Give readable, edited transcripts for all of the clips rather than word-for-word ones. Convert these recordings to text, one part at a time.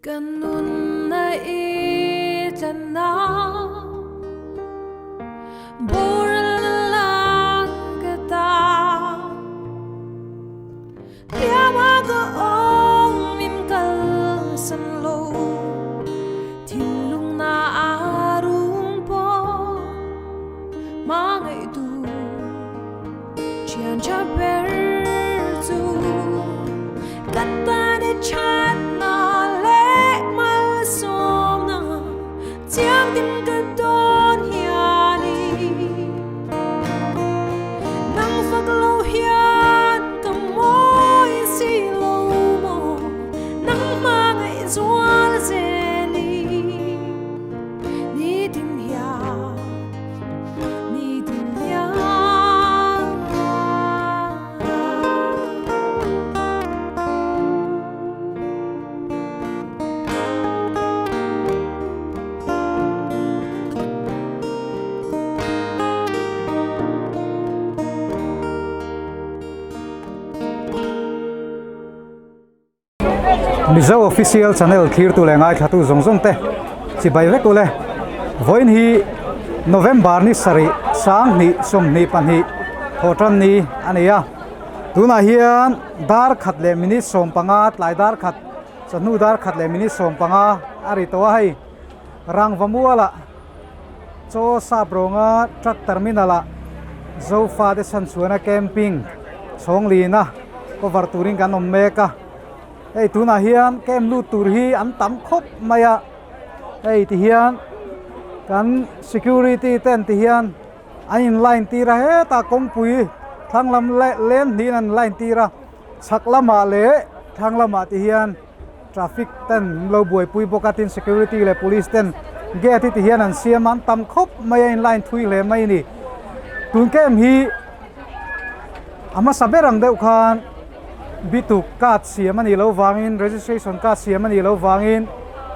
Ganun na itanaw Bural na lang kita Tiyawa goong minkal sanlo Tilung na arung po Mga itu Cian Chabertu Kata de chat na Tiang tin ka don hiani Nang faglaw hiyan ka mo'y silaw mo Nang mga izwal zeli Ni tin hiyan Ni tin hiyan Mizo official channel clear tu lengai thatu zongzong te chi bai vek ule voin hi November ni sari sang ni som ni pan hi hotan ni ania tuna hian dar khat le mini som panga tlai dar khat chanu dar khat le mini som panga ari to hai rang vamuala cho sa bronga truck terminala zo fa de san suana camping chonglina cover touring kan ommeka Hey tu na hian kem lu tur hi an tam khop maya hey ti hian kan security ten ti hian an in line ti ra he ta kompui thanglam len ni an line ti ra chaklama le thanglama ti hian traffic ten lo buai pui bokatin security le police ten gate ti hian an siam an tam khop maya in line thui le mai ni tun kem hi ama saberang deuh khan bitu card siamani lo wangin registration card siamani lo wangin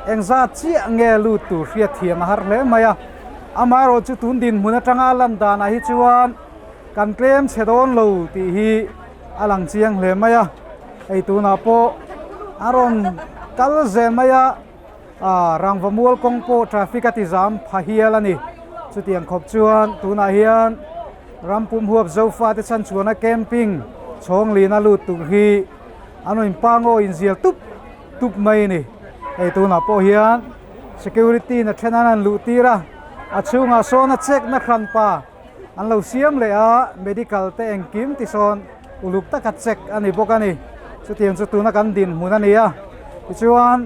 engza chi ange lu tu ria thiam har le maya amaro chu tun din muna tanga lam dana hi chuan kan claim chedon lo ti hi alang chiang le maya ei tu na po aron kal ze maya rangvamual kongpo traffic ati jam phahialani chutiang khop chuan tu na hian rampum huap zofa te chan chuana camping chong lina lu tu hi ano impango inzial tup mai ni ei tu na po hian security na thenanan lu tira achunga sona check na khan pa an lo siam le a medical te engkim ti son uluk ta ka check ani bokani chutiang chu tu na kan din munani a chuan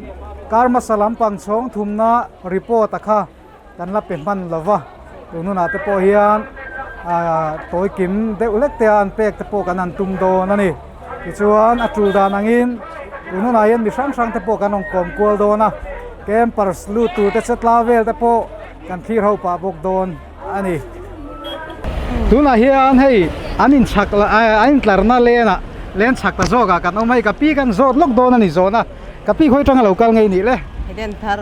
karma salam pang chong thumna report akha kan la pe man lova tunu na te po hian toy kim de ulek te an pek te po kanan tum do na ni chuan atul dan angin unu na yan mi sang te po kanong kom kol do na campers lu tu te chatla vel te po kan thir ho pa bok don ani tuna hian hei anin chakla ain tlarna lena len chakta zoga kan omai ka pi kan zot lok do na ni zona ka pi khoi tanga lokal ngai ni le den thar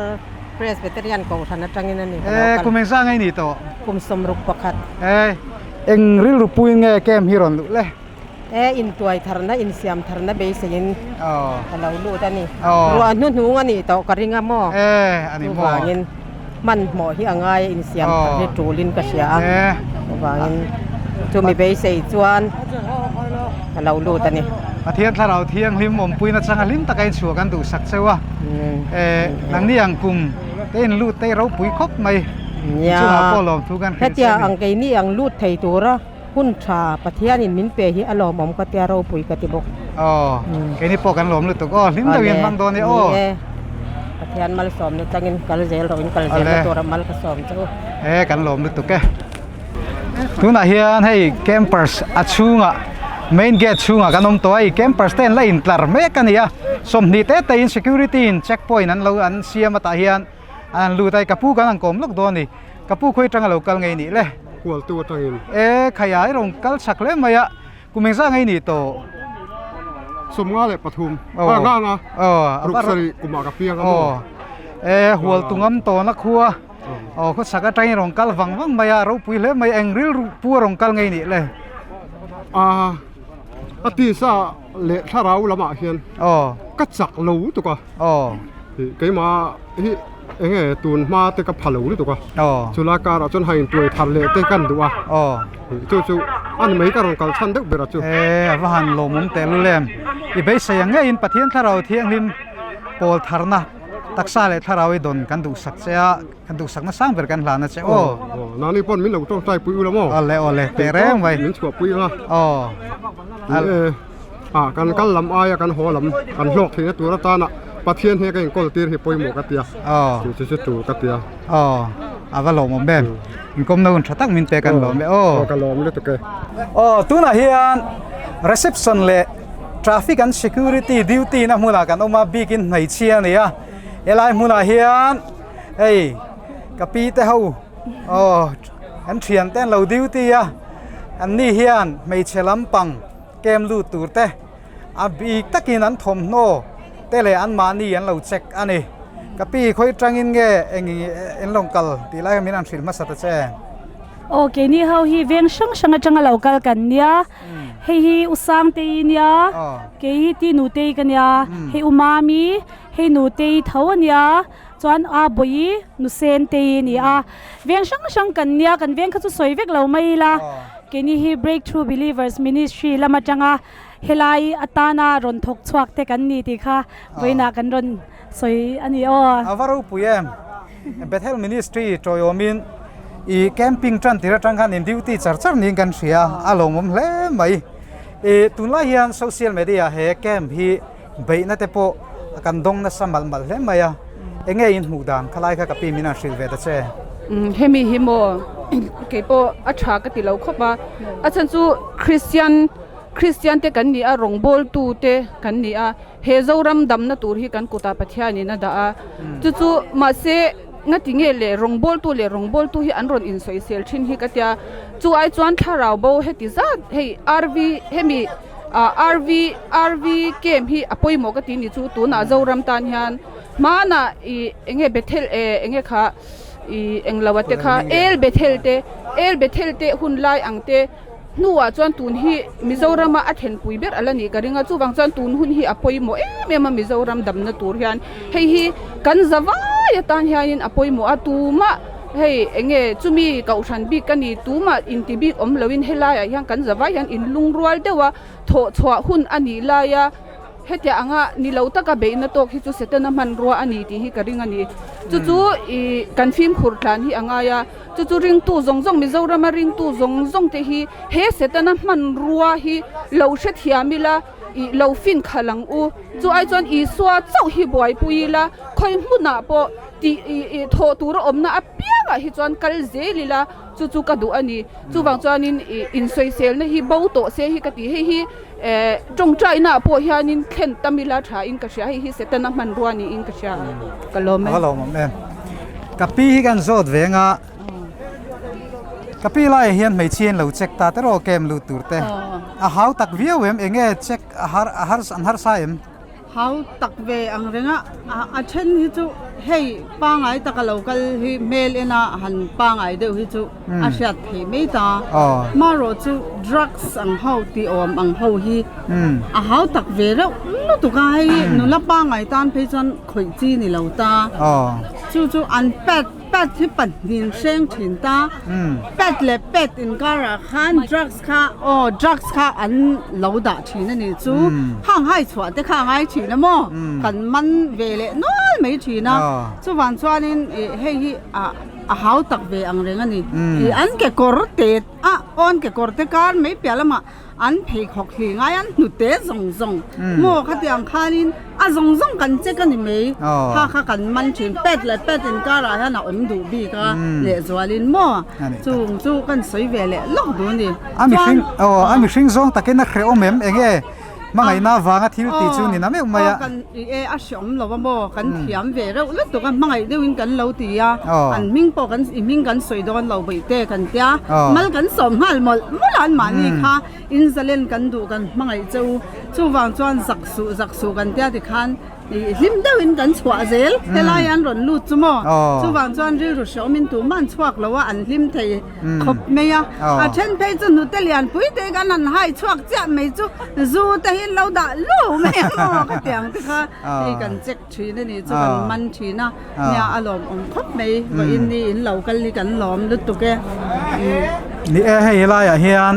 presbyterian ko thana tangin ani kumengsa ngai ni to kum somruk pakhat eng ril rupuin nge kem hiron lu le in tuai tharna in siam tharna be sein kalau lu tani ru anu nu ngani to karinga mo ani mo wangin man mo hi angai in siam tharni tulin ka sia wangin tu mi be sei chuan kalau lu tani athian tharau thiang hlim mom puina changa lim takai chu kan du sak chewa nang ni ang kum ten lu te ro pui khop mai ya polom tu kan hetia ang kai ni ang lut thei tura hun tha pathian in min pe hi alom om ka tia ro pui ka ti bok ke ni po kan lom lu to ko lim da yen mang do ni pathian mal som ni tangin kal zel ro in kal zel tura mal ka som chu kan lom lu to ke tu na hian hei campers achunga main gate chunga kanom to ai campers ten line tlar me kania som ni te in security in checkpoint an lo an siam ata hian an lu tai kapu kan ang kom lok do ni kapu khoi tanga local ngai ni le kual tu tangin khaya rong kal sak le maya kumengsa ngai ni to somnga le pathum nga ruksari kuma ka piang hual tungam to na khuwa ko saka tai rong kal wang maya ro pui le mai engril pu rong kal ngai ni le ati sa le tharau lama hian ka chak lo to ka cái mà hi anh nghe tuần mà tới cái phalo đi tụi con chú là cả chọn hai tuổi thằng lệ tới căn tụi chú anh mấy cái rong cầu chăn được bây giờ chú và han lo mum te lu lem i be say nga in pathian tharau thiang lim pol tharna taksa le tharau don kan du sak cha kan du sak na sang ber kan hlana che nani pon min lo trong trai pui lắm ole te reng vai min chua pui ha kan lam ai kan ho lam kan lok thì tu ra ta na pathian he kan kol tir he poi mo ka tia chu ka tia ava lo mom bem kom no thatak min pe kan lo me kan lo mi le to ke tu na hian reception le traffic and security duty na mula kan oma bikin nei chia nia elai mula hian ei kapi te ho an thian ten lo duty an ni hian mei chelam pang kem lu tur te a bi takin an thom no te le an mani an lo check ani kapi khoi trangin nge engi en longkal ti lai min an thil ma sata che okay ni how hi veng sang changa local kan nia hi usang te nia ke hi ti nu te kan nia hi umami hi nu te thawnia chuan a boi nu sen te ni a veng sang kan nia kan veng kha chu soivek lo mai la ke ni hi breakthrough believers ministry lama changa helai atana ron thok chuak te kan ni ti kha voina kan ron soi ani avaro puyem Bethel ministry toyomin i camping tran tira tangkan in duty charchar ning kan sia alomom hle mai tunla hian social media he camp hi beina te po kan dong na samal mal hle maya enge in hmudan khalai kha kapi mina shil ve ta che hemi himo ke po atha ka ti lo khopa achan chu Christian te kan ni a rongbol tu te kan ni a he zoram dam na tur hi kan kuta pathia ni na da a chu ma se nga tinge le rongbol tu hi anron in soi sel thin hi katia chu ai chuan tharau bo he ti zat hei RV hemi RV kem hi apoi mo ka ti ni chu tu na zoram tan hian mana i enge Bethel enge kha i englawate kha el Bethel te hun lai angte nuwa chuan tun hi Mizoram a then puiber alani karinga chu wang chuan tun hun hi apoi mo mema Mizoram damna tur hian hei hi kan zawa ya tan hian apoi mo atuma hei enge chumi kauthan bi kani tuma intibi om lowin helaya hian kan zawa hian in lungrual dewa tho chwa hun ani la ya hetia anga nilo taka beina tok hi chu setana man ruwa ani ti hi karinga ni chu I confirm khur thlan hi anga ya chu ring tu zong Mizoram ring tu zong te hi he setana man ruwa hi lo shet hiamila I lo fin khalang u chu ai chuan I swa chau hi boy puila khoi huna po ti tho tur omna a pianga hi chuan kal zelila chu ka du ani chu wang chuanin in social na hi bo to se hi ka ti hi trong trai na po hianin khen tamila tha in ka sha hi setana man ruani in ka sha kalom em kapi hi kan zot venga kapi lai hian mei chien lo check ta tero kem lu turte a how tak viewem enge check har sa em how tak ve ang renga a chen hi chu hei pangai tak local hi mail ena han pangai de hi chu a shat hi me ta maro chu drugs ang how ti om ang how hi a how tak ve ro no tu ga hi no la pangai tan pe chan khoi chi ni lo ta chu an pet hi pan din seng thin ta pet le pet in gara khan drugs kha an lo da thin ani chu hang hai chwa te kha ngai thin na mo kan man ve le nol mai thin na chu wan chuanin hei hi a how tak ve ang reng ani I an ke kor te on ke kor te kar mai pialama an phei khok hi ngai an nu te zong mo khatiang khanin a zong kan che kan ni mei kha kan man thin pet le pet in kara ha na om du bi ka le zwalin mo chu kan soi ve le lok du ni ami hring zong takin na khre omem enge mangai na wanga thil ti chu ni na me umaya kan a shom lo mo kan thiam ve ro le to kan mangai deuin kan lo ti ya an ming po kan ming kan soi don lo bai te kan tia mal kan som hal mulan mani kha in zalen kan du kan mangai chu wang chuan zaksu kan tia ti khan lim deuh in kan chhuah zel helai an ron lut chu mo chuwang chuan ri ru shawmin tu man chhuak lo a an hlim thei khop mai a then phei chu nu te lian pui te kan an hai chhuak cha mai chu zu te hin lo da lu mai mo ka tiang te kha ei kan chek thin ni chu kan man thina nia alom ong khop mai wa in ni in lo kal ni kan lom lut tu ke ni e hei helai a hian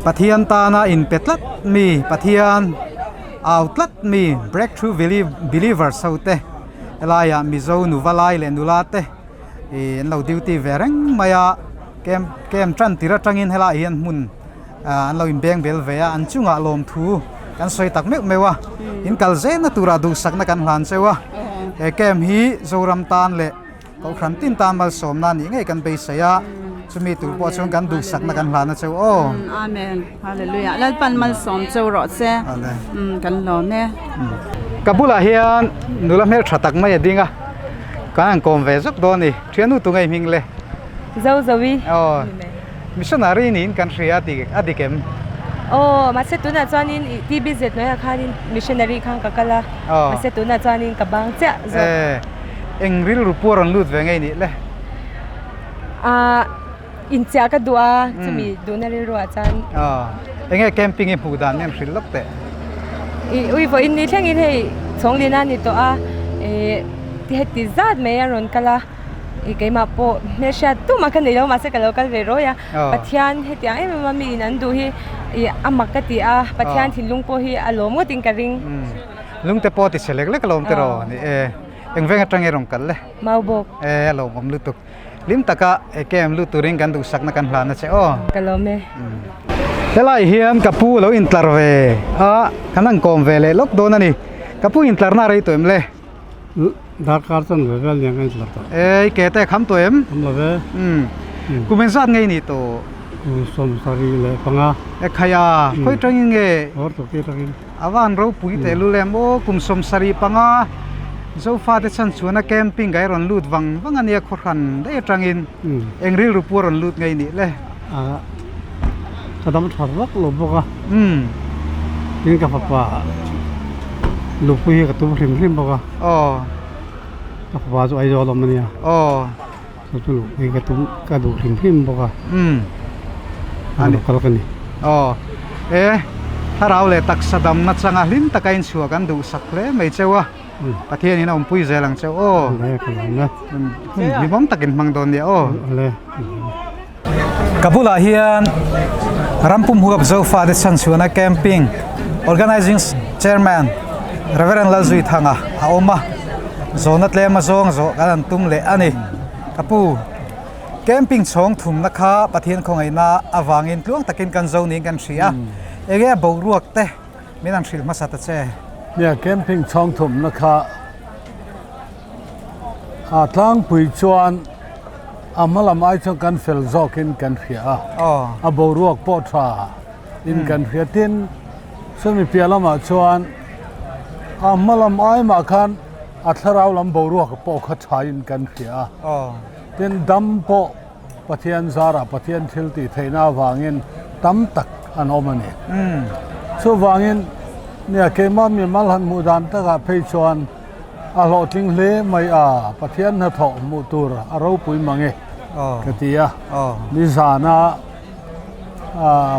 pathian ta na in petlat mi pathian outlet mi breakthrough believer saute elaya mizo nuvalai le nulate in lo duty vereng maya kem tran tira tangin hela hian mun an lo in beng bel veya an chunga lom thu kan soi tak mek mewa in kalze na tura du sakna kan hlan sewa e kem hi zoram tan le ko khran tin tan mal som na ni ngai kan be saya chumi tur po chung kan du sakna kan hlan na cheu o amen hallelujah lal pan mal som cheu ro se kan lo ne kabula hian nula mel thatak mai adinga kan kom ve zok do ni thianu tu ngai ming le Zoe. missionary ni kan ria adikem Masa tu na chuanin TBZ noi khanin missionary khang kakala masa tu na chuanin kabang cha zo engril rupur an lut ve ngai ni le in cha ka dua chumi dunari ro chan enge camping e pudan nem hril lok te ui vo in ni theng in hei chonglina ni to a ti heti zat me ron kala ke ma po me sha tu ma kan lo ma se ka local re ro ya pathian heti ai ma mi nan du hi amakati a pathian thilung po hi alom ngo ting ka ring lung te po ti selek le kalom te ro ni engveng atang e rong kal le mau bok alom om lutuk lim taka kem lu turing kan du sakna kan hlana che kalome helai hian kapu lo in tlarve kanang kom vele lok don ani kapu in tlarna rei toem le Dakar chan ve vel yang kan tlar ta ke te kham toem am lo ve kumen sat ngei ni to som sari le panga khaya khoi tangin nge or to ke tangin awan ro pui te lu lem o kum som sari panga zo fa te chan chuana camping gai ron lut wang ania khorhan de tangin engril rupur ron lut ngei ni le kadam tharwak lo boka in ka papa lupui ka tu hrim boka ka papa zo ai zo lom nia so tu lupui ka du hrim boka ani kal kani harau le tak sadam na changa hlin takain chuwa kan du sakle mai chewa pathian ina umpui zelang cheu le kana mi bom takin mang don dia le kabula hian rampum huap zo fa de chan chuana camping organizing chairman reverend lazui thanga aoma zonat le ma zong zo kan tum le ani kapu camping chong thum na kha pathian khongai na awangin tluang takin kan zo ning kan thria ege bo ruak te minan thil ma sata cheเนี่ยแคมปิ้งช่องถมนะคะทางปุยชวนมาลำไอช่องกันเฟลซอกินกันเสียบรวกปอทราอินกันเสียตินซึ่งมีเปียละมาชวนมาลำไอมาคันทาราวลำบรวกปอขัดชาอินกันเสียเป็นดำปอปะเทียนซาระปะเทียนทิลติเทน่าวางินดำตักอันอมันเนี่ยส่วนวางินเนี่ยเคมามีมัลหันมูดานตะกะเพยชวนหลอติงเลไม่ปะเทียนนะถอมูตูระเราปุยมังเกติยานิสานะ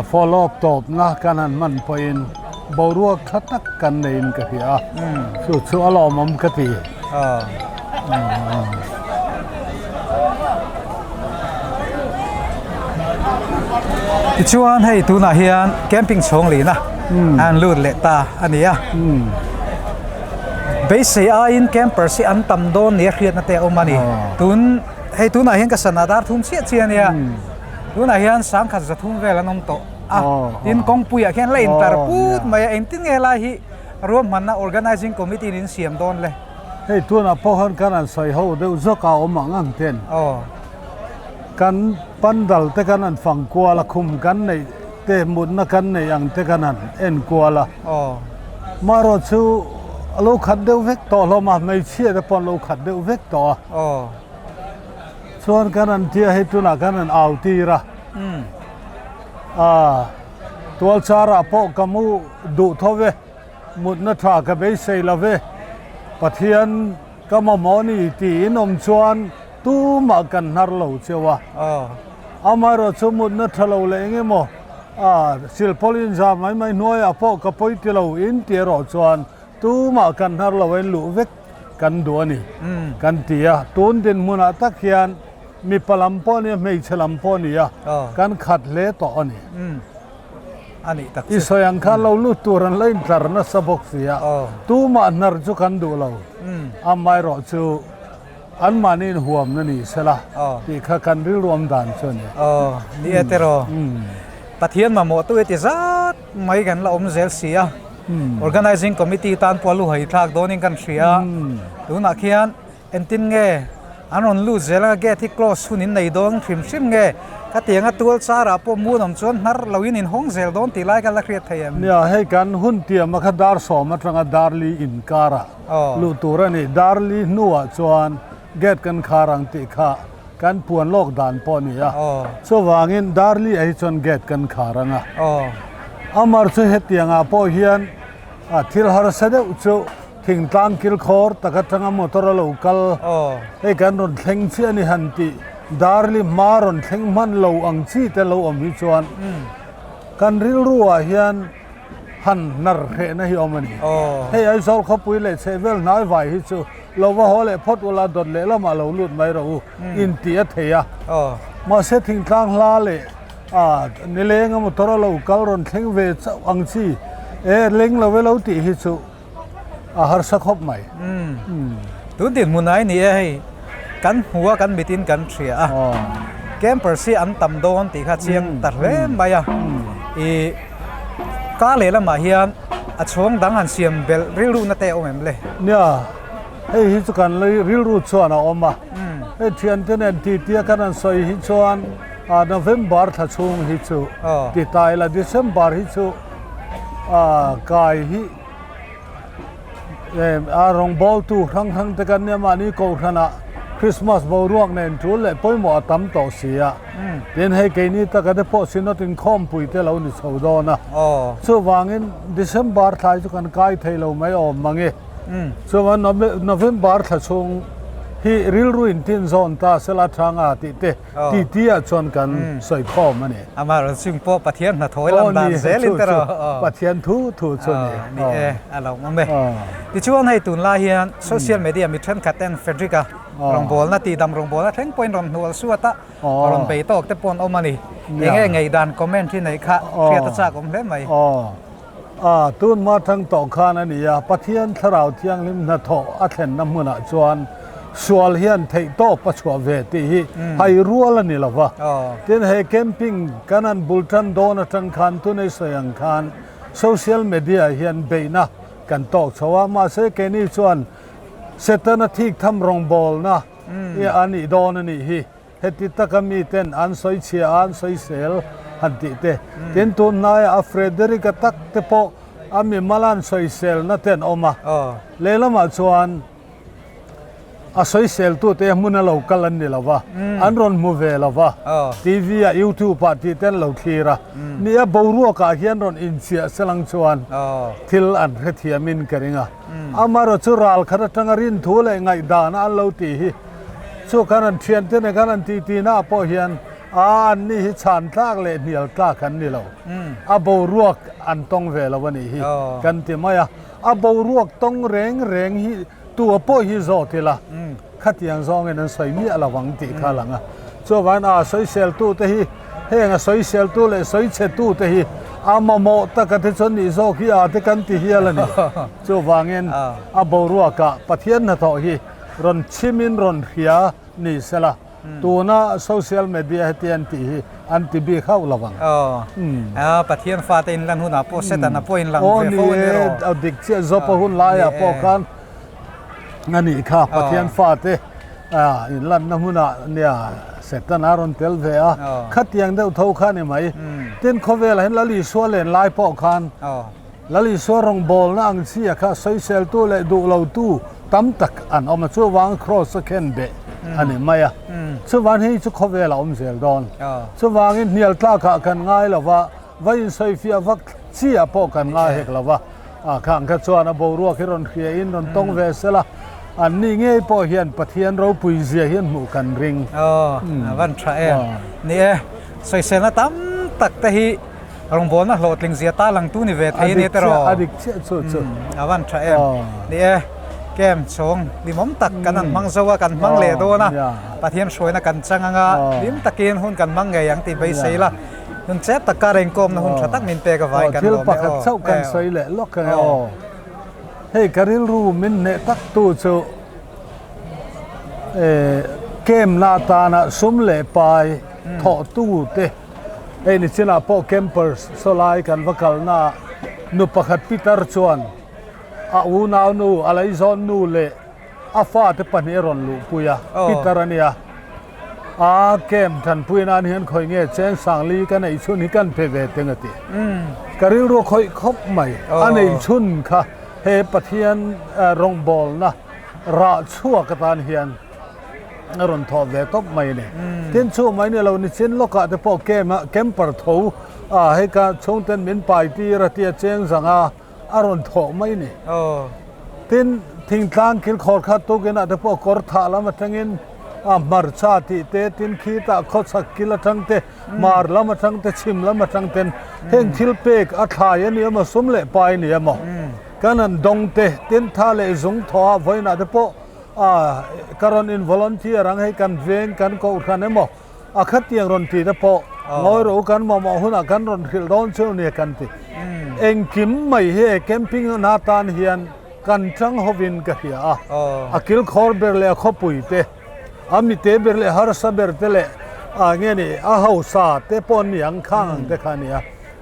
follow up ตบนะกันนั้นมันเป็นบรัวคัดกันในอินกติยาสุดอารมณ์มันกติชวนให้ตูน่าเฮียนแคมปิ้งชงหลีนะอันลูดเละตาอันนี้เบสเซียอินแคมเปอร์สิอันตำโดนเนี่ยเครียดนะแต่อมานี่ตุนให้ตูน่าเฮียนกับสนาดาทุ่มเชียเนี่ยตูน่าเฮียนสังขัดจะทุ่มเวลานมโตอินกองปุยแค่เล่นแต่พูดมาเองติ้งเอลาฮิรวมมันนะ organizing committee นินเสียมโดนเลยให้ตัวน่ะพอหันกันใส่เขาเดี๋ยวจะก้าวมังอันเต็นกันปันดัลแต่กันนั้นฝั่งกัวละคุมกันในเตมุนนักกันในอย่างแต่กันนั้นเอ็นกัวละมารอชูลูกขัดเดือดเวกต่อเรามาไม่เชื่อแต่ปนลูกขัดเดือดเวกต่อส่วนกันนั้นที่ให้ตัวนักกันนั้นเอาตีระตัวชาระพอกมูดูทเว มุดนัทากะเบเซลเวปะเทียนก็มาหมอนี่ตีนมชวนตู้มากันนารโลเชวะเอามารสมุดนัทโลเลงโมสิลพลินจาไม่น้อยพอกะปอยติโลอินเตียรอชวนตู้มากันนารโลเวนลุเวกกันดัวนี่กันเตียตูนเดินมุนาตะเคียนมีพลัมปอนี่ไม่ฉลัมปอนี่กันขัดเละต่อนี่อันนี้ตักอิสยังข้าเราลุตัวรันเล่นตรนัสบกเสียตู้มาหนารจุกันดูเราอาไม่รอจูอันมานี่หัวมันนี่เสละที่ข้ากันริรวมด่านชนนี่เอเตโรปะเทียนมาหมดตัวเอติซัดไม่กันเราเซลเสียorganizing committee ตานปอลูให้ทักโดนิงกันเสียดูนักเขียนเอ็นตินเงอันนั้นลูเซลเกที่ close หุนินในดงทริมชิมเงก็เตียงตัวสาระปมูนำชวนนัรเราอินห้องเซลโดนตีไล่กันละเครียดเทียมเนี่ยให้กันหุ่นเตียมมาขดาร์สอมาตรังดาร์ลีอินการะลูตัวนี่ดาร์ลีนัวชวนเกตกันคารังติขากันปวนโลกด่านปอนี่สว่างอินดาร์ลีไอชวนเกตกันคารังอามาร์ช่วยเหตุยังปอเฮียนทิลฮาร์เซเดอุจุทิ้งตังกิลคอร์ตะกัดทั้งมอเตอร์โลกัลให้กันรถเล็งเชียนี่หันติดาร์ลีมารอนเล็งมันโลอังชีแต่โลอมิชวนกันริลรัวเฮียนหันนรเขนะฮิอมันนี่ให้ไอ้สาวเขาปุยเลยเซเวลน้อยไหวฮิจูเราว่าฮอเลยพอดเวลาดดเลยแล้วมาเราลุดไม่เราอินเตียเทียมาเซทิ้งตังลาเลยนี่เลี้ยงมอเตอร์โลกัลรอนเล็งเวชอังชีเล็งเราเวลาตีฮิจูหาสักคบไหมตุนติดมุนายนี่ให้กันหัวกันบิดินกันเสียเกมเปอร์ซีอันต่ำโดนตีข้าเชียงตัดเล่มไปก้าเล่ละมาเฮียนช่วงดังหันเสียมเบลริลูนาเตอเมมเลยเนี่ยให้ฮิจุกันเลยริลูชวนออกมาให้เทียนเทนตีเตียกันสอยฮิชวนโนเวมเบอร์ถ้าช่วงฮิจูติดตายละเดซเบอร์ฮิจูกายฮิรองบอลตู้ทั้งแต่กันเนี่ยมานี่ก็ขณะคริสต์มาสบอลรวกเนี่ยทุเล่ปอยหมอตั้มต่อเสียเดินให้เกนี่ตะกันได้พอสินตินคอมปุยเตเรานี่สาวดอนะส่วนวางเงินเดซเบอร์ท้ายจุกันกายไทยเราไม่ออกมังเงส่วนวันโนเวมเบอร์ถ้าช่วงฮีริลรูอินทินโซนตาเซลาทางอาติเตตีเตียชนกันสอยข้อมันเนี่ยอามาเราซิงโปปะเทียนนะถอยลำบากเซลินเตอร์ปะเทียนทูชนนี่เราไม่ที่ช่วงให้ตุนลาเฮียนโซเชียลมีเดียมีเทรนด์คัตเตนเฟดริการองบอลนาตีดำรองบอลนะเทรนด์พอยน์รองหัวสัวตะรองไปตอกแต่ปนเอามานี่ยังไงดันคอมเมนต์ที่ไหนคะเพียรตะจากผมเล่นไหมตุนมาทั้งต่อขานันนี่ปะเทียนทราวเทียงลิมนาโถอัดเห็นน้ำมันจวนส่วนเฮียนไทยโตปัจจุบันเวทีให้รัวละนี่ละวะเดินให้แคมปิ้งกันนันบุลตันโดนทั้งคันตุนในสยังคันโซเชียลมีเดียเฮียนเบนะกันตอกชาวมาเสกนี่ส่วนเซตนาทีทำรองบอลนะอันนี้โดนนี่ฮีเฮติตะกมีเต้นอันสวยเชียอันสวยเซลหันติเตเต้นตุนนายอัฟเรเดริกตักเตโปอามีมาลันสวยเซลนั่นเต้นออกมาเลละมาส่วนสวยเซลตัวเตะมุนเรากัลนี่ละวะอันรอนมูเวละวะทีวียูทูบปาร์ตี้เต้นเราทีระนี่บารัวกาเฮียนรอนอินเสียสลังชวนทิลอันเทียมินกันงะอามารจุรัลขณะตั้งรินทูเลยไงดานอันเราตีสู้กันเทียนเต้นกันตีน่าพอเฮียนอันนี้ชานตากเลยเหนียวตากันนี่เราบารัวอันต้องเวละวันนี้กันที่ไม่บารัวต้องเร่งฮีตัวพ่อฮิโซทีละขัดยังซองเงินสวยมีอะไรวังติข้าหลังส่วนวันสวยเซลตู้เตหีเฮงสวยเซลตู้เลยสวยเชตู้เตหีมาโมตะกันที่ชนนิโซขี้อาที่กันที่เฮียละนี่ส่วนวันเงินบารัวกะปะเทียนนะต่อฮีรอนชิมินรอนเฮียนี่เสละตัวน่าโซเชียลมีเดียที่อันที่บีเข้าระวังปะเทียนฟาตินลันหุนาโพสต์นะโพอินลังโอ้นี่เอาดิกเชียจบหุ่นลายพอกันงั้นนี่ค่ะปะเทียนฟาเตอินลันน้ำมันเนี่ยเสร็จตั้งนานเตลเวียขัดยังเดียวเท่าขันนี่ไหมเต้นเขาเวลาเห็นลลิสัวเล่นลายปอกขันลลิสัวรองบอลนั่งเสียค่ะใส่เซลตู้เลยดูเราตู้ตั้มตักอันเอามาช่วยวางครอสเคนเดอันนี้ไม่ช่วยวางให้ชุกเขาเวลาเซลดอนช่วยวางเนียลตากันง่ายหรอว่าไว้ใส่เฟียวักเสียปอกันง่ายเหรอว่า ข้างกระชวนบ่รัวที่รอนเขียอินรอนต้องเวสละอันนี้ไงพอเฮียนปะเทียนเราปุยเสียเฮียนหมู่กันริงวันทราเอนี่ใส่เสนาตั้มตักแต่ฮีรงบอลนะโหลดลิงเสียตาหลังตู้นี่เวทนี่ตลอดอดิกเชื่อสุดวันทราเอนี่แกมชงดิมตักกันนั่นมังสวะกันมังเลโดนะปะเทียนช่วยนะกันจังงะดิมตะเกียนหุ่นกันมังไงยังตีใบเสียละหุ่นเจ็บตะการเร่งกลมนะหุ่นชะตักมินเปกับไว้กันที่ปักเช่ากันใส่แหละล็อกกันเฮ้ยการิลรูมินเนตักตู้โจเกมนาตานะสมเล่ไปถอตู้เตเอ้นี่ชนะพอแคมเปอร์สลายกันวักลนานุปขัดปีเตอร์ชวนอูนาวนูอะไรซอนนูเล่อาฟ้าเตปนีรอนลูปุยาปีเตอร์เนี่ยเกมทันปุยนานเห็นคอยเงี้ยเชนสังลีกันไอชุนฮิกันเพเวเตงติการิลรูคอยคบใหม่อันไอชุนค่ะเฮปะเทียนรงบอลนะราชั่วกตานเฮียนรอนทอเวตบไม่เนี่ยเต้นชั่วไม่เนี่ยเราเนี่ยเช่นโลกะแต่พอเกมปะทูให้การชงเต้นเหม็นไปที่ระเทียเชียงสังอารอนทอไม่เนี่ยเต้นทิ้งทางคิลขอดขัดตุกันแต่พอกอร์ทาละมาทั้งอินมาร์ชาติเตตินขีตาขดสักกิลทั้งเตมาร์ละมาทั้งเตชิมละมาทั้งเต้นเฮงคิลเปกอัฐายเนี่ยมาสมเละไปเนี่ยมั้งกันนั้นดงเตเต้นท่าเลจงทอไว้นะแต่พอการอนอินวอลันเทียรังให้กันเวงกันก็อุทานเมื่อขัดเตียงรอนตีแต่พองอยรู้กันมาหุ่นกันรอนขิลร้อนเชื่อเนี่ยกันตีเองกิมไม่เฮแคมปิ้งนาตานเฮียนกันจังฮวินกันเฮียกิลคอร์เบอร์เล่ขบุยเตมิเตเบอร์เล่ฮาร์ซาเบอร์เตเล่เงี้ยนี่ฮาวซาเตปอนยังข้างเตขานี่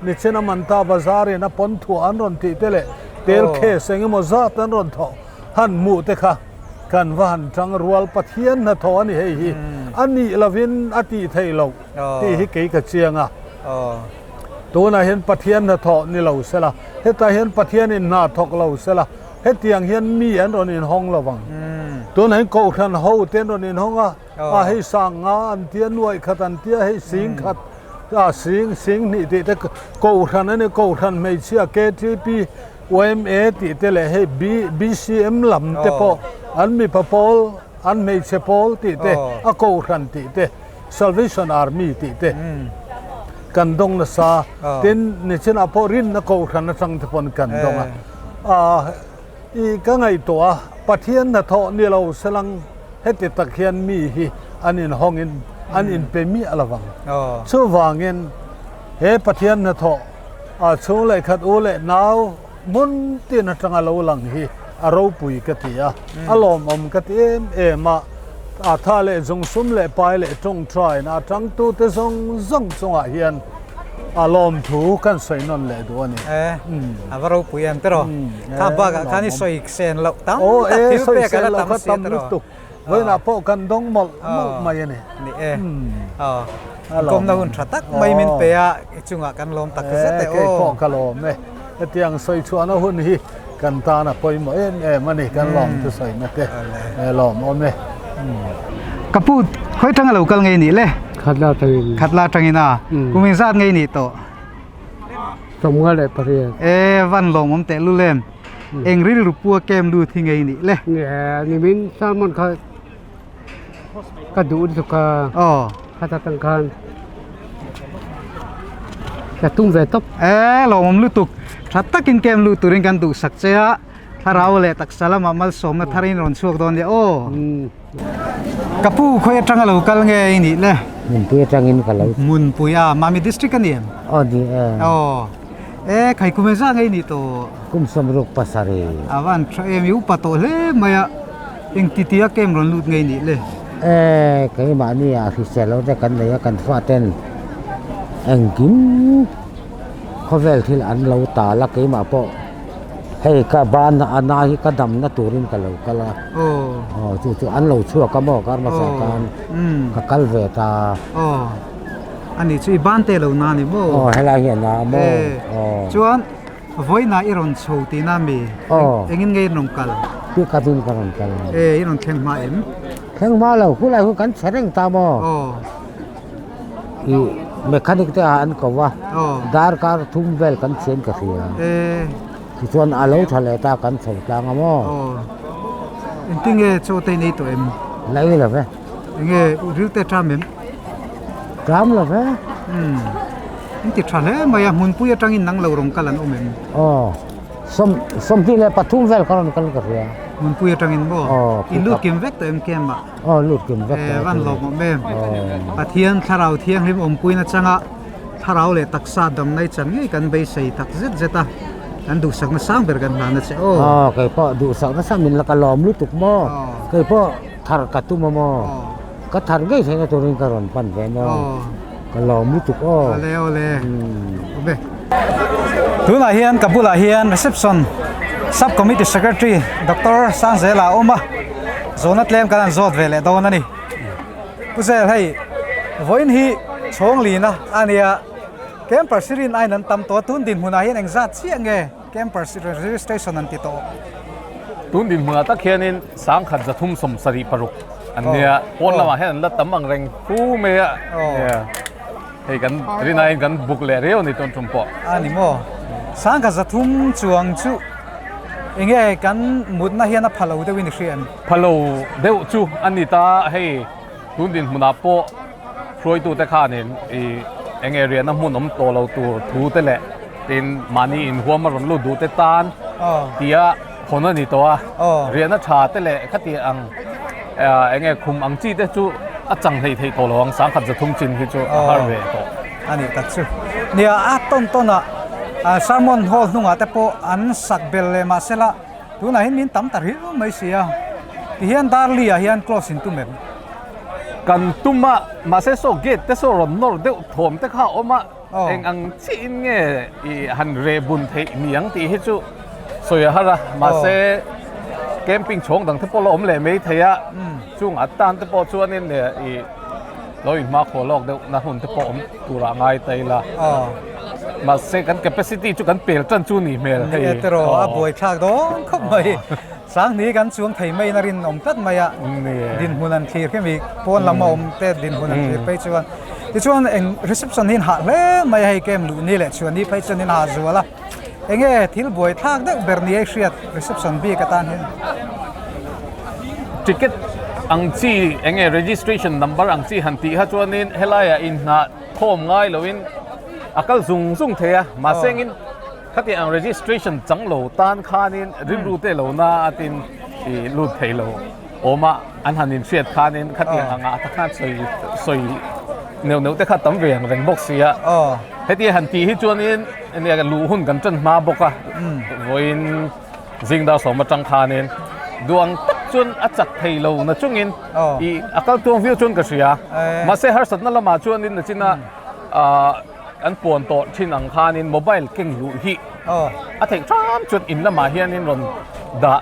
นี่เช่นมันตาบาซารีนะปนทัวอันรอนตีเตเล่เตลเคสเงมซาตันรอนทอหันมูเตขากันวันจังรัวปะเทียนนะทอนี่เฮ้ยอันนี้ละวินอติไทยเราที่ฮิกเกะเชียงตัวน่ะเห็นปะเทียนนะทอนี่เราเสละเฮ็ดแต่เห็นปะเทียนนี่นาทอกเราเสละเฮ็ดเตียงเห็นมีอันรอนินห้องระวังตัวไหนโกทันเฮาเต้นรอนินห้องให้สั่งงานเตียนวยขัดอันเตียให้สิงขัดสิงนี่ติแต่โกทันนั่นโกทันไม่เชื่อ KTP OMA ติเตเลให้BCM ลำเตปออันมีพปอลอันไม่เชปอลติเตอโกทันติเต Salvation Army ติเตกันดงนะซาเต้นนี่เช่นอพอรินนะโกทันนะสังเตปนกันดงอีก็ไงตัวปะเทียนนะทอนี่เราสลังให้ติดตะเคียนมีฮีอันอินห้องอินอันอินเปมีอะไรวังชั่ววางเงินเฮปะเทียนนะทอช่วงเลยขัดโอเลยหนาวมุนตีนจังเราหลังฮีอารมณ์ปุยกติยาอารมณ์กติมาท่าเล่จงสุ่มเล่ไปเล่จงทรายนะจังตู้เตจงอาเฮียนอารมณ์ถูกกันใส่นั่นแหละตัวนี้อารมณ์ปุยอันตรอถ้าบ้ากันนี่สวยเซนเราตั้มตัดทิวเปกันแล้วตั้มเสียตรอเวลาพอกันดงหมดไม่เนี่ยนี่กรมนาหุ่นชัดตักไม่มินเปียจุงกันลมตักเสร็จโอ้พอกันลมเนี่ยเตียงสวยชวนหุ่นฮีกันตาหน้าปอยหมดมันนี่กันลมจะใส่นะเต้ลมอมเนี่ยกระปุกค่อยทั้งเรากันไงนี่เลยขัดลาจังอินะกูมีซาดไงนี่โตสมกันเลยปะเรียวันลงผมเตะลุเล่มเองริลรูปัวเกมดูที่ไงนี่เลยเนี่ยนี่มินซามันเขากระดูดสุกาข้าตังคันจะตุ้มเวทบลงผมรู้ตุกชัดตะกินเกมรู้ตุริงกันตุสักเจ้าถ้าเราเลยตักสลามมาสมนะทารินรอนช่วงตอนเดียวกระปูคุยจังเรากันไงนี่เลยมุนปุยจังอินกันแล้วมุนปุยมามีดิสตริกกันเนี่ยดีใครคุมซ่าไงนี่โตคุมสมรุกภาษาเรวันมีอุปโตเลยมาเองติที่เกมรอนลุดไงนี่เลยใครมานี่ฟิเซลเราจะกันเลยกันฟาเต้นเองกิมเขาเวลที่อันเราตาละใครมาพอให้กับบ้านอันนาฮิกระดำนัตุรินกันเรากันละจู่อันเราชั่วก็บอกกันมาสักการกัลเวตาอันนี้ช่วยบ้านเตเรานานี่โม่ให้เราเห็นนะโม่ชวนไว้นาอีรอนโชตีนามีเองไงนงกัลพี่กระตุ้นกันกันอีรอนแข่งมาแข่งมาแล้วคุณอะไรคุณกันเสร็จตาโม่อีเมคานิกเตอันก็ว่าดาร์การทุ่มเวลกันเสียนกันเสีย ที่ส่วนอาลูทะเลตากันส่งกลางมั้ง ติงเอโจเตนี่ตัวเอ็ม ไหนล่ะเว้ย ติงเอริวเตทามเอ็ม กล้ามล่ะเว้ย นี่ติดทะเลมาอย่างมุนปุยจังอินนังเราลงกันลันอมเอ็ม อ๋อสมที่เลยปทุมเวลกันกันกันเลย มุนปุยจังอินบ่อินลูกเกมเวกตัวเอ็มเกมบ่ อ๋อลูกกินเวก วันลงอมเอ็มปะเทียนทาราวเทียงริมอมปุยนะจังอ่ะทาราวเลยตักซาดำในจังนี่กันไปใส่ตักเจ็ดเจ็ดอ่ะอันดูสักมาสร้างเบอร์กันมานะเจ้า อ๋อเคยพ่อดูสักนั่นสามินละกันล้อมลุตุกมั้งเคยพ่อทารกัตุมมั้งก็ทารไงใช่ไหมตัวนี้การันปันแวนมั้งก็ล้อมลุตุกอ๋อ เอาเลยโอเคทุนอาเฮียนกับบุลาเฮียน reception sub committee secretary Dr. สังเซลาอมะโซนัทเลมกันจอดเวลโดนนี่ผู้เสียให้วันนี้ช่วงลีนะอันนี้แคมปัสซิรินไอ้นั้นตำตัวทุนดินหัวหน้าเฮียนเองจัดเสียงเงแคมปัสซิริน registration นั่นติดต่อ ตุนดินเมื่อตะเคียนินสังขัดจะทุ่มสมสรีปรุกอันเนี้ยปนละมาให้อันละตำบังแรงคู่เมียเนี่ยให้กันรีนายกันบุกเล่เร็วในต้นชมปออันนี้โมสังกัดจะทุ่มจวงจุเองกันมุดน่าเฮียนพะโล้เดวินเชียนพะโลเดี๋ยวจูอันนี้ตาให้ตุนดินมุนาปอพรอยตัวแต่ข้าเนี่ยเองเรียนน้ำมันน้ำโตเราตัวทูแต่แหละเป็นมานี่อินหัวมารุนลูดูแต่ตานเตียคนนั้นนี่ตัวเรียนนักชาแต่แหละคัดเตียอังเองคุมอังจีแต่จูอาจังให้ตัวหลวงสังขัดจะทุ่มจินคือจูฮาร์เวย์ตัวอันนี้ตัดจูเนี่ยต้นอ่ะซาร์มอนฮอลนุ่งแต่พออันสักเบลเลมาเสละตัวไหนมินตั้มตัดหิวไม่เสียที่เฮียนดาร์ลีเฮียนคลอสินตุ้มเอ็มกันตุ้มมาเสโซเกตแต่โซรอนนอร์เดวถมแต่ข้าอมาเองอังจีนเงี้ยฮันเรบุนเทมียงตีให้จูสวยฮะละมาเสแคมปิ้งชงดังที่พอเราอมเลยไม่เทียช่วงอัดตันที่พอชวนนี่เนี่ยเราอินมาขอลอกเดวนะหุ่นที่พออมตุระง่ายเตยละมาเสกัน capacity จุกันเปลี่ยนจันจูนี่เมลให้เตโรบวยชากดงเข้าไปสังนี้กันช่วงไทยไม่นารินอมตัดมาอะดินหุนันทีแค่มีปนละมอมเตดินหุนันทีไปชวนที่ชวนเอง reception นี่หาเลยไม่ให้เกมลุนี่แหละชวนนี้ไปชวนนี่หาจัวละเองที่บวยทากเด็กเบอร์นี้เชียด reception บีกตันเห็น ticket อังจีเองregistration number อังจีหันตีฮะชวนนี้เฮลัยอินนาโคมง่ายเลยวินอาการซุงเทียมาเซ็งินคัดที่อัง registration จังโหลตันคานินริบรูเตโหลนาตินรูเทโหลโอมาอันหันินเชียดคานินคัดที่อังอาตะคัดสวยเนียวแต่คัดตั้มเวียงแรงบกเสียเฮที่หันตีที่ชวนนี้เนี่ยกันรู้หุ่นกันจนมาบกอะวินจิงดาวสมมาจังคานินดวงตักจนอาจักเทโลนะจุงินอาการตัววิวจนกระเสียมาเสียหาสัตว์นั่นละมาชวนนินนะจินะอันปวนโตชินอังคานินโมบายเก่งลุฮิอาเทงจ้ามจุดอินละมาเฮียนินรอนดะ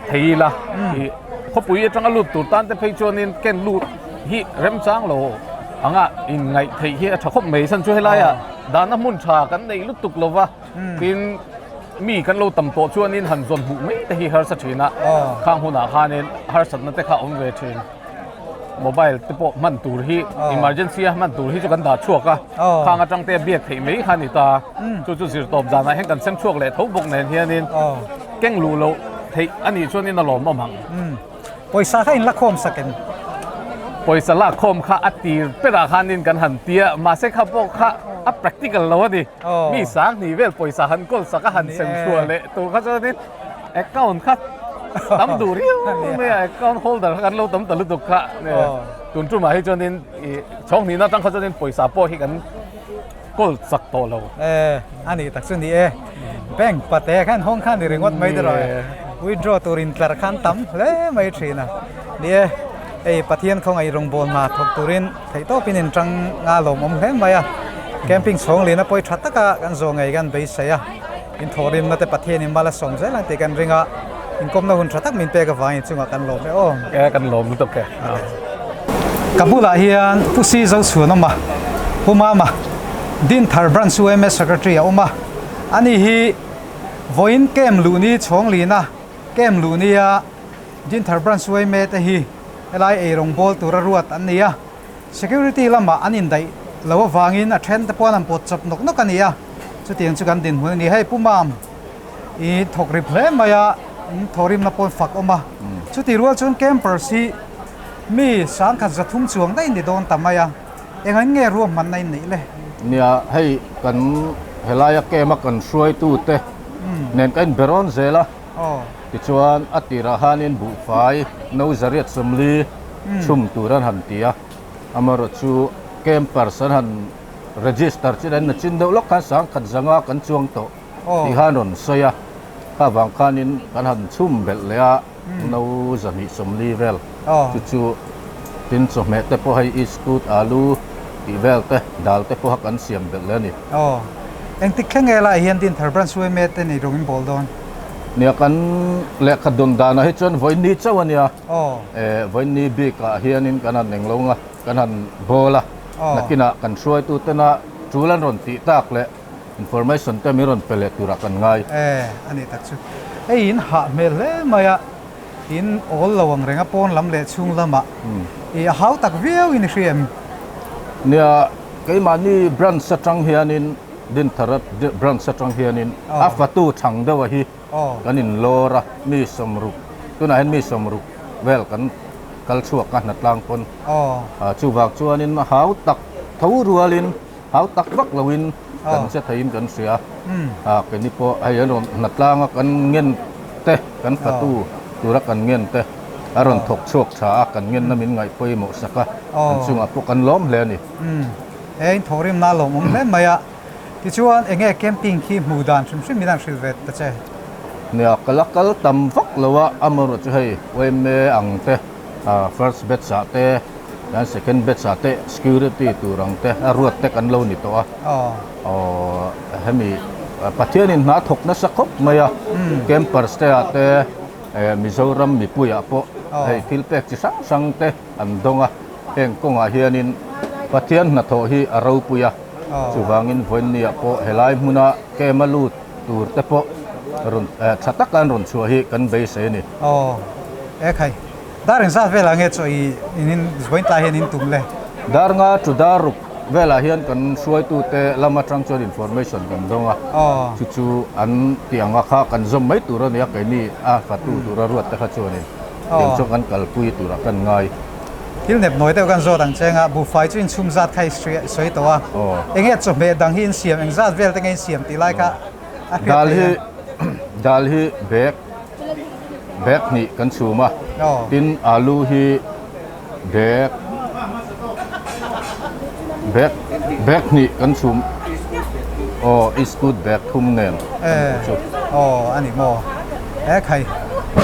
เทีละเขาปุยจังลุดตุตันแต่เพย์ชวนนินเก่งลุดฮิเริ่มจ้างโลอังอ่ะอินไงเทียถ้าเขาไม่สันช่วยไรอ่ะดาน้ำมุนชากันในลุดตุกโลวะกินมีกันโลต่ำโตชวนนินหันส่วนบุไม่แต่ฮิฮาร์สัตชินะข้างหัวหน้าคานินฮาร์สัตนั่นแต่ข้าอมเวทินโมบายติปมันตูร์ฮี emergency มันตูร์ฮีจุกันดาชั่วกะข้างอาจังเตะเบียกที่ไม่ขันนี่ตาจู่สิตบจานให้กันเส้นชั่วเลยทุบบุกเนียนเฮียนินเก่งรูโลที่อันนี้ช่วงนี้น่าหลอมมั่งปอยซาให้ละคมสักกันปอยสละคมข้าอัดตีเป็นราคานินกันหันเตียมาเซ็กข้าพวกข้าอัพ practical แล้วดิมีสังนี่เวลปอยสาหันก้นสักหันเส้นชั่วเลยตัวข้าจะนี่แอคเคาท์ข้าตั้มดูริ้วเนี่ยก้อนโฮลเดอร์กันเราตั้มตะลุตุกะเนี่ยตุนจุมาให้จนนินช่องนี้น่าตั้งเขาจะนินป่วยสาโป้ให้กันก็สักโตเราอันนี้ตักสุนีแบ่งปัตเตะขันห้องขันเรื่องวัดไม่ได้เลยวิดรอตัวรินตระขันตั้มเลยไม่ใช่นะเนี่ยปะเทียนของไอ้รงบอลมาทบตัวรินไถ่โตปินินจังงาหลงอมเห็นไหมอะแคมปิ้งช่องเลยนะป่วยชัดตะกะกันส่งไงกันไปเสียอินทอรินนั่นแต่ปะเทียนนี่มาละส่งใช่หลังตีกันเรื่องอะอินคอมน่าหุ่นชัดตักมินเปกฟังจึงว่ากันหลงไม่โอ้แกกันหลงตุกแกกับบุลาเฮียนผู้ซีเจ้าสวนออกมาผู้มาดินทาร์บรันซูเอเมสเซคเรตรีออกมาอันนี้ฮีวอินเกมลูนี่ช่องลีนะเกมลูนี่ดินทาร์บรันซูเอเมตฮีอะไรเอรงบอลตัวรวดอันนี้ security ลำบากอันนี้ได้เราฟังอินเทรนด์แต่พอลำปดจับนกกันนี้จุดเตียงจุกันดินหัวนี้ให้ผู้มาม อีถกริเพลมายาทอริมนับปนฝักออกมาชุดที่รัวจนเกมเปอร์ซีมีสังขัดจะทุ่มช่วงได้ในโดนทำไมอ่ะเองเงี้ยรวมมันในนี้เลยเนี่ยให้กันเฮลายาเกมากันช่วยตู้เตเน้นกันเบรอนเซล่ะที่ชวนอติราหานินบุฟายนูจารีตสมลีชุมตูรันหันตียอามารชูเกมเปอร์สันหันรีจิสเตอร์ที่นั่นจินเดล็อกกันสังขัดจังหวะกันช่วงโตที่ฮานนเซียถ้าบางคานินกันหันชุมเบลเลียนูจามีสมลีเวลจู่ตินสมัยเตพอให้อิสกูดอาลูอีเวลเตดัลเตพอหักอันเสียมเบลเลนี่เองติดแค่ไงล่ะเฮียนดินทาร์บันช่วยเมตในโรงบอลดอนเนี่ยกันเล็กขัดดนดานะให้จนวันนี้เจ้าวันเนี่ยวันนี้บีกเฮียนินกันหันหนึ่งลงอ่ะกันหันบอลละนักกินะกันช่วยตัวเตนะจูลันรอนตีตากเลยอินโฟอร์เมชันเตมิรอนเปเลตุรักันง่ายอันนี้ตักชุดอินหาเมลเลยมาอ่ะอินโอลระวังเรื่องปนลำเละชุ่งละมะหาวตักเวียวอินเชียมเนี่ยไอ้มานี่บรันสตรังเฮียนินดินทาร์บรันสตรังเฮียนินอาฟัตูชังเดวะฮีกันนินโลระมีสมรุตัวไหนมีสมรุเวลกันกัลชัวกันนัดลางคนชูบักชัวนินหาวตักทาวรัวลินหาวตักวักลวินกันเสียทีมกันเสียกันนี่พอไอ้ยันนัดลางกันเงินเตะกันฟัตูตัวรักกันเงินเตะอารมณ์ถกโชกชากันเงินน้ำมินไงไปหมดสักกันซึ่งพวกกันล้มเลยนี่เองทอริมน่าล้มเล่นมาอ่ะที่ชวนเองแคมปิ้งที่หมู่ด่านซึ่งมีน้ำชิลเวตแต่เจ้เนี่ยกัลตั้มฟักเลยว่าอามรุจะให้เวมอังเตfirst bet สาเตและ second bet สาเต security ตัวรังเตรวดเตกันโลนิตัวให้มีประเทศนี้น่าถกนักสักคบมาอ่ะเกมเปิดสเตอเตมิโซรัมมีปุยอ่ะพอให้ทิลเป็กจะสังเตอันดงอ่ะเองก็งาเฮียนินประเทศน่าโทฮีอารูปุยอ่ะสุวางินวันนี้อ่ะพอเฮลายมุนาเกมาลูตัวเตพอรุนชัตกันรุนชัวฮีกันเบสนี่ใครดารินซาเวลาเงี้ยช่วยนินวันตายนินตุ้มเลยดาร์งาจุดารุกเวลาเฮียนกันช่วยตัวเตลามาทรานส์อินโฟอร์เมชันกันดงอ่ะจู่ๆอันที่อังข้ากันจมไม่ตัวนี้กันนี่ฟัตูตัวรวดแต่ข้าชัวนี่ยังจงกันกัลปุยตัวกันง่ายที่เน็บหน่อยแต่กันโจดังเจงอ่ะบุฟไฟจุนชุมจัดใครสวยตัวเองเงี้ยจบเมดังหินเสียมเองจัดเวลแต่เงี้ยเสียมตีไล่กะดัลฮีเบกนี่กันชูมาดินอาลูฮีเบกนี่กันชูมอิสกูดเบกทุ่มเนินอันนี้โมใคร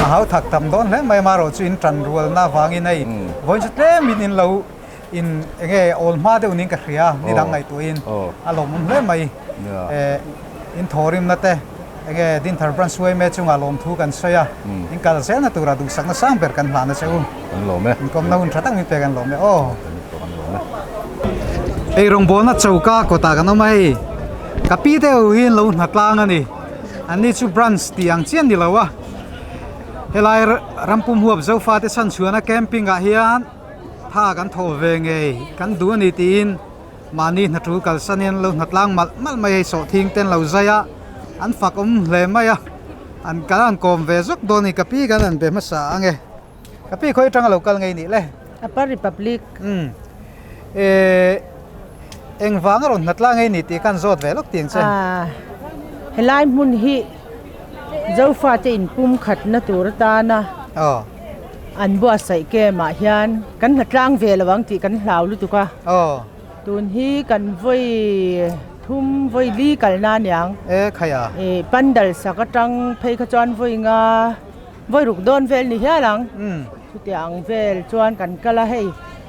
เขาถักตำต้นแล้วไม่มาเราจุนจันรัวหน้าฟังอินไอวันจุดเล่มินินเราอินเงี้ยโอลมาเดี๋ยวนี้ก็เสียนี่ดังไงตัวอินอารมณ์มันเล่ไม่อินทอริมนั่นเต้เงี้ยดินทาร์บันช่วยแม่จงอารมณ์ทุกันเสียอินการเสียนั่นตัวเราดูสักนั่นสร้างเปิดกันหลานนะเจ้ากันหล่อไหมก็น่าอุ่นชัดตั้งมีเปิดกันหล่อไหมไอโรงบอลน่ะเจ้าก้าก็ตากันเอาไหมกับพี่เดียวหินเราหนักล่างอันนี้ชูบรันส์ที่ยังเชียนดีแล้ววะเฮลัยรำปุ่มหัวเจ้าฟ้าที่สันชวนนะแคมปิ้งกับเฮียนถ้ากันโทเวงไงกันดูนี่ตีนมานี่นัดรู้กันสันยันเราหนักล่างมันไม่ให้โสทิ้งเต้นเราใจอ่ะอันฝักเลยไหมอ่ะอันกันกอมเวซุกโดนี่กับพี่กันอันเป็นภาษาไงกับพี่ค่อยจังเรากันไงนี่เลยอปาริพับลิกเอ็งฟังเราหนักล่างไงนี่ตีกันโซดเวลุกเตียงเส้นเฮลัยมุนฮีเจ้าฟ้าจะอินปุ่มขัดนัตุรตานะอันบัวใส่แกมาเฮียนกันหัดร่างเวลวังจีกันเหลาลุตุกะตุนฮีกันไว้ทุ่มไว้ลีกันนานยังใครอ่ะปันดัลสักจังเพย์ขจรไว้งาไว้รุกโดนเวลนี่เฮียหลังทุกอย่างเวลจวนกันก็ละให้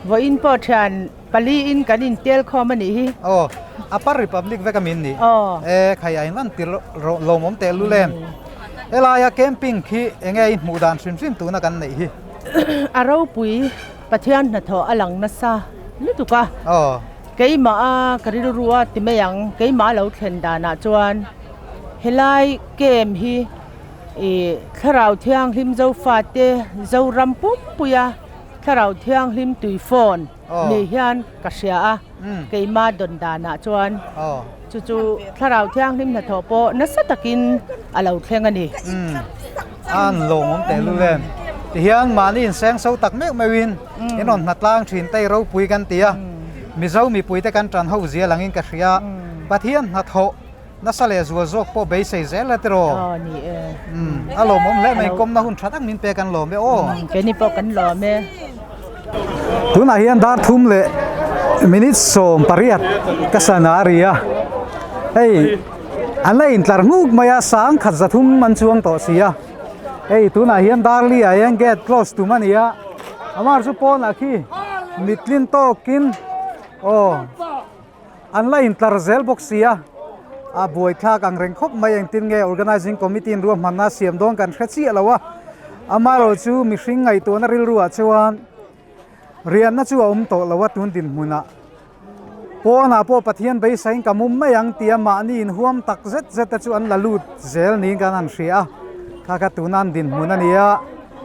ไว้อินพอชันปลีอินกันอินเตลคอมันนี่อปาริพับลิกเวกามินนี่ใครอินวันติโลมเตลุเลมเอลายาแคมปิ้งที่เองไงหมู่ด่านซิมตัวนักกันนี่อาเราปุยประเทศนัทอลังนัสซาลุตุกะเกี่ยมากริรัวติเมยังเกี่ยมาเราเข็นดานาจวนเฮลัยเกมฮีถ้าเราเที่ยงหิมเจ้าฟาเตเจ้ารำปุ๊บปุยถ้าเราเที่ยงหิมตุยฟอนนี่ยันกัศยาเกี่ยมาดนดานาจวน จู่ๆถ้าเราเที่ยงริมถนนโปนัสตะกินเราเที่ยงกันนี่อันลงผมแต่รู้เล่นเฮียนมานี่แสงเสาตักเมฆไม่วินเห็นนนัดล่างถินไตเราปุยกันเตียมีเจ้ามีปุยแต่กันจันเฮาเสียหลังอินกระเสียปัทเฮียนนัดโหนัสเลซัวโจกพอเบสเซลตรอนี่อารมณ์ผมเล่นไม่กลมนะหุ่นชัดตั้งมินเปกันหล่อไม่โอ้แกนี่พอกันหล่อไหมทุนอาเฮียนดาร์ทุ่มเละมินิสโมปริยัตกัสนาเรียเฮ้ยอันนั้นอินทร์งูมายาสังขัดจะทุ่มมันช่วงต่อเสียเฮ้ยทุนอาเฮียนดาร์ลีอายัง get close to มันเนี่ยอามาร์สุปอนอาคีมิดลินโตกินโอ้อันนั้นอินทร์เซลบ็อกเสียบวยท่ากังเริงคบมาอย่างตินเง organizing committee รวมมันน่าเสียมดวงกันแค่ชี้แล้ววะอามาเราจูมิชิงไงตัวนั่นรู้ว่าชวนเรียนน่าจูอุ้มโตแล้วว่าตุนดินมุนะพอน่ะพอปะเทียนไปใส่กับมุมไม่ยังเตียมานี่ห่วมตักเจ็ดชวนละลุดเซลนี่กันนั่นเสียถ้ากัตุนันดินมุนะเนี่ย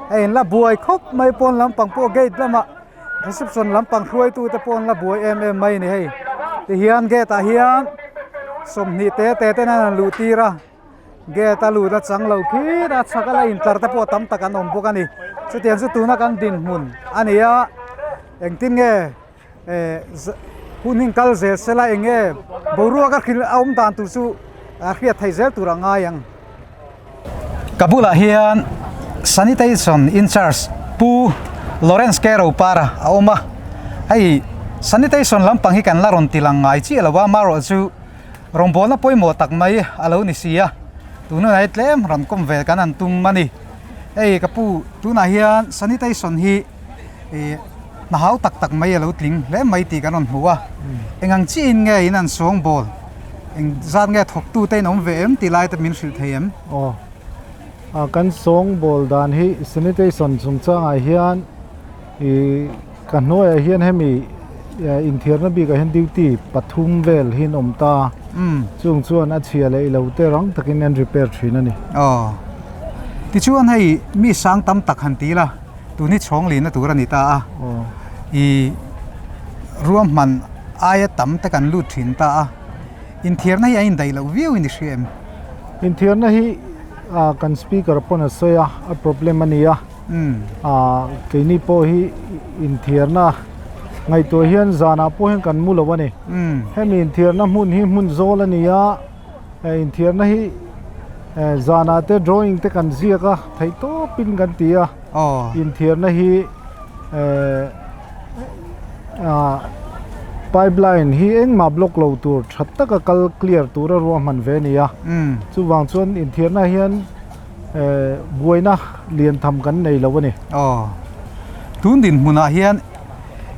เอ็นละบวยคบไม่ปนลำปังพวกเกตละมาreceptionลำปังช่วยตัวแต่ปนละบวยไม่นี่ให้ที่เฮียนเกตเฮียนสมนิเตนั่นลูตีระเกตลูดจังเราคีดัสักอะไรอินเตอร์แต่พอตั้มตะกันอมพวกันนี่สุดที่สุดตัวนักกันดินมุนอันนี้เองตินเงผู้นิ่งกัลเซลเซลเองบรัวก็คือเอาตานตุสุอาเขียไทยเซลตุรังไงยังกับบุลาเฮียน sanitation in charge ปูลอเรนซ์แกโรปาระเอามาไอ้ sanitation ลำปังฮิกันลารอนติลังไงจีละว่ามาโรจูรองบอลน่ะป่วยหมดตักไม่อาลูนิเซียตัวนู้นไอ้เล่มรันคอมเวกันนั่นตุ้มมันนี่ไอ้กับปูตัวน่ะเฮียน sanitation ฮีน่าเอาตักไม่อาลูทิ้งเล่มไม่ตีกันนั่นหัวเอ็งอังจีนไงนั่นสองบอลเอ็งจานไงถกตู้เต้นอมเวมตีไล่แต่มินสิลเทียมกันสองบอลดานฮี sanitation สงจ้างไอเฮียนกันน้อยไอเฮียนให้มีอินเทียร์นบีก็เห็นดิวตี้ปฐุมเวลหินอมตาช่วงส่วนอาเชียเลยเราเตรังตะกินยันรีเพร์ทรีนั่นนี่ที่ชวนให้มีสังตั้มตักหันตีละตัวนี้ช่องลีนะตัวรันิตารวมมันอายตั้มตะกันลุดถินตาอินเทียร์นยังได้เราวิวอินดิเชียมอินเทียร์นฮีกันสปีกเกอร์ปนสอยa problem มันนี่เกนี่พอฮีอินเทียร์นะไงตัวเฮียนจานาพวกเห็นกันมูลวันนี้ให้มีอินเทียร์นะมุนฮิมุนโซลนี่ยอินเทียร์นะฮีจานาเต drawing เตกันเสียก็ไทยโตปินกันตีอินเทียร์นะฮีpipeline ฮีเองมาบล็อกเราตัวชัดตะก็คัลเคลียร์ตัวรวมมันเวนี่จู่วางส่วนอินเทียร์นะเฮียนบวยนะเรียนทำกันในแล้ววันนี้ทุนดินมุนาเฮียน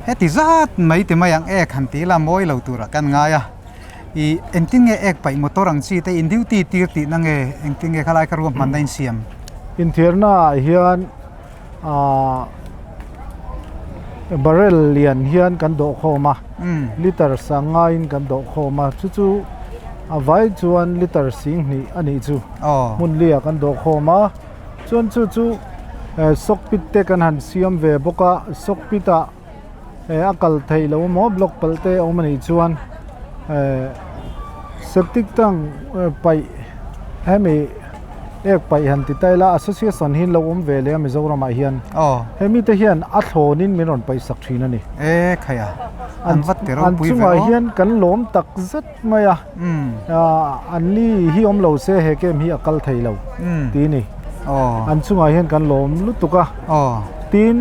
เฮติจัดไม่ติมายังขันตีละมวยเราตัวรักันง่ายอีเอ็นติงไปมอเตอร์รังซีแต่อินดิวตีตีตีนั่งเอ็นติงขลายกระรวมมันได้เสียมอินเทียร์น่ะเฮียนบาร์เรลเลียนเฮียนกันโดโคมาลิตรสังไงกันโดโคมาจู่ๆไว้จวนลิตรสิงนี่อันนี้จู่มุนเลียกันโดโคมาจวนจู่ๆสกปิดเตกันหันเสียมเวบกะสกปิดะอักลไทยแล้วมอบล็อกเปลเตเอามันอีจวนสติกตั้งไปให้มีไปหันติดไตละ association หินเราเวเลียมิจรามาเฮียนให้มีแต่เฮียนอัดโหนินมีนนไปสักทีนั่นนี่ใครอันวัดเตเราปุยเวเฮียนกันล้มตักซัดมาอันนี้ฮิอมเราเสเหเกมฮิอักลไทยเราตีนี่อันช่วงเฮียนกันล้มลุตุกะตีน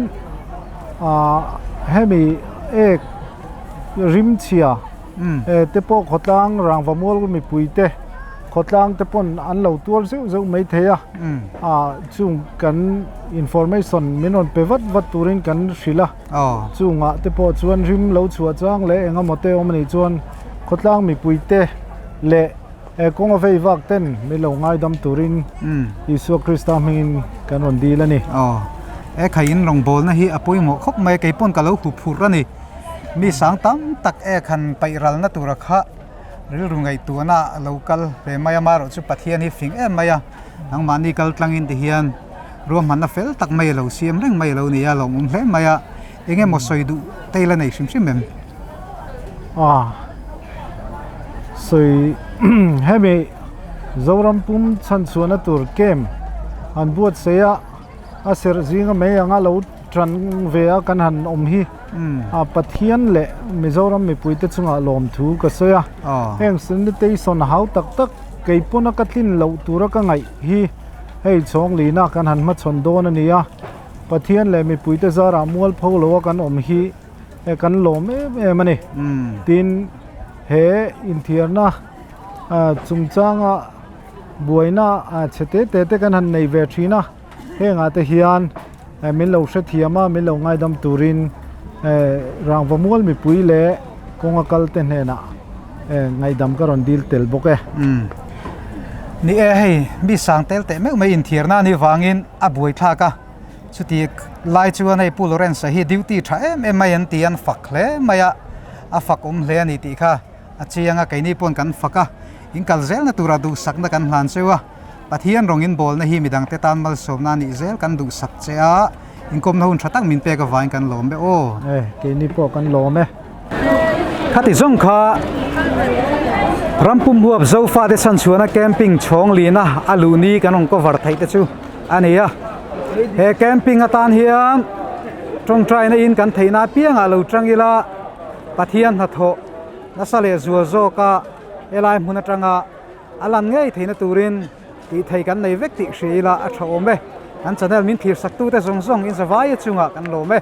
ให้มีริมเชียเตปขดลังรังฟามอลก็มีปุยเตขดลังเตปนอันเหล่าตัวเจ้าไม่เทียช่วงกันอินฟอร์เมชันมินนไปวัดตัวรินกันสิละช่วงเตปชวนริมเหล่าชัวจ้างเละเองก็มเตอมันชวนขดลังมีปุยเตเละกงเฟยวักเต้นไม่เหล่าง่ายดำตัวรินอิสุคริสต์มินกันวันดีแล้วนี่ใครยินลงบอลนะฮีอปุยหมกคบไม่ไกลปนกับเราหูพูดนี่มีสังตั้มตักขันไปรัลนัตุระคะหรือรุ่งไอตัวน่ะเราคัลเปมายามารุจุปัทเฮียนฮิฟิงมายานังมันนี่คัลตั้งอินที่เฮียนรวมมันน่ะเฟลตักไม่เราเสียมเร่งไม่เราเนี่ยเรามุ่งเล่มายาเองมอสอยดูเตลันไอชิมเอ็ม soi hemi zoram pum chan chuana tur kem an buat seya a ser zinga me anga lo tran ve a kan han om hi a pathian le mizoram mi puite chunga lom thu ka soya heng sin te son hau tak tak keipona ka thlin lo tura ka ngai hi hei chong lina kan han ma chon don ania pathian le mi puite zara mual pho lo kan om hi e kan lom e mani tin he in thierna chungchanga buaina chete te kan han nei ve thina henga te hian min lo hre thiama min lo ngai dam turin rangwa mual mi pui le konga kal te hena ngai dam ka ron dil tel boke ni e hei mi sang tel te me in thirna ni wangin a buai thla ka chuti lai chuan hei puloren sa hi duty tha em mai an tian fak hle maya a fak hle ani ti kha a chianga kaini pon kan faka in kal zel na tura du sakna kan hlan chewa pathian rongin bol na hi midang te tan mal somna ni zel kan du sak chea inkom na hun thatak min pe ka wain kan lom be o kaini po kan lom e khati zong kha rampum huap zo fa de san chuana camping chong lina aluni kanong ko var thai te chu ania he camping atan hiam trong trai na in kan theina pianga lo trangila pathian na tho na sale zuwa zo ka elai huna tanga alan ngei theina turin ti thei kan nei vek ti shila a thawme an channel min thir sak tu te zong zong in zawai chunga kan lo me